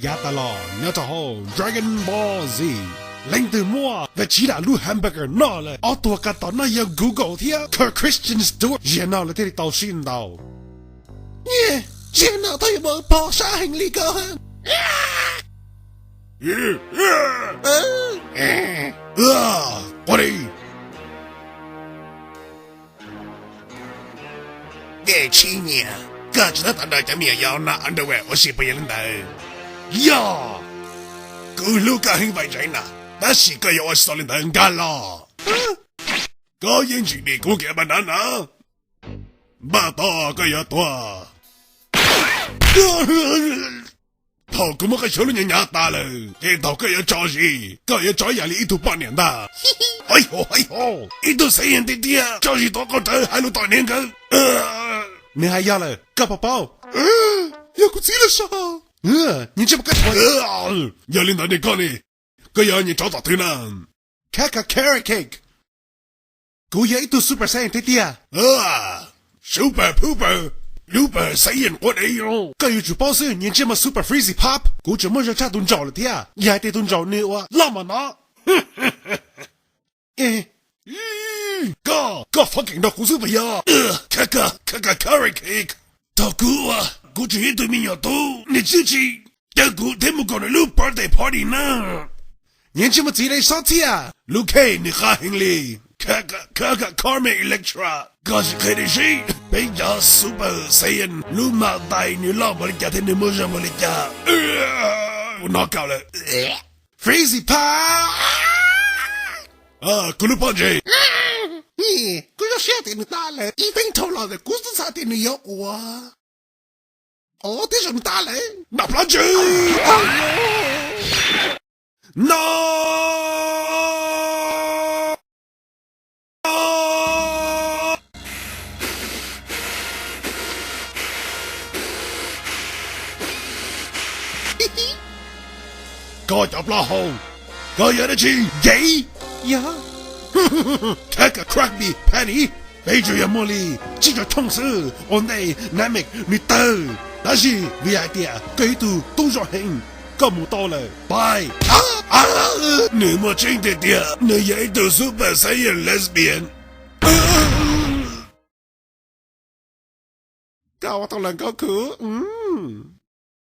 亚达拉，鸟找好 Dragon Ball Z， 领导我为其他路 hamburger 拿了，我多个到那要 Google 听，可 Christian Stewart 也拿了这里到新到。耶，见到他有冇跑沙行李高行？我的。给青年，哥知道他那家面要拿 underwear， 我是不要的。呀，咕噜个很伟人呐，那是个要我手里能干了。个眼睛里估计不难啊，不多个要多。头哥们还小了人家大了，这头个要着急，个要找眼里一头8年的。哎呦，一头3年的爹，着急多个头还能大年个。你还要了个宝宝？要个急了啥？你这么个要领导你讲你，个要你找到对呢？开个 carrot cake， กูอยาก一头 super saiyan 的爹。super pooper。Super 谁人我的哟？个有主保守，你这么 super freezy pop， กู这么热差顿找了的，你还得顿找你哇？那么拿？个 fucking 的胡说不要！看个 carrot cake， 大哥啊，我这一对面要多，你自己大哥他们讲的录 birthday party 呢？你这么直来上天啊？卢 K 你哈行李。看个 Carmen Electra， 可是看的是比较 Super Saiyan， 鲁马带你老婆的家庭你没什么的家，我拿高了 ，Freezy Pop， 咕噜胖子，กู要下点你大了，一定头脑的，กู是差点你要我，这什么大了？那胖子 ，No。个入拉號，個有得錢幾呀？看個 crack me Penny， 背住有茉莉，記住痛死我哋難明你得，但是 VIP 佢度動作型，咁冇多了，拜你冇真的啲，你有一度 Super Saiyan lesbian， 教我到兩個酷，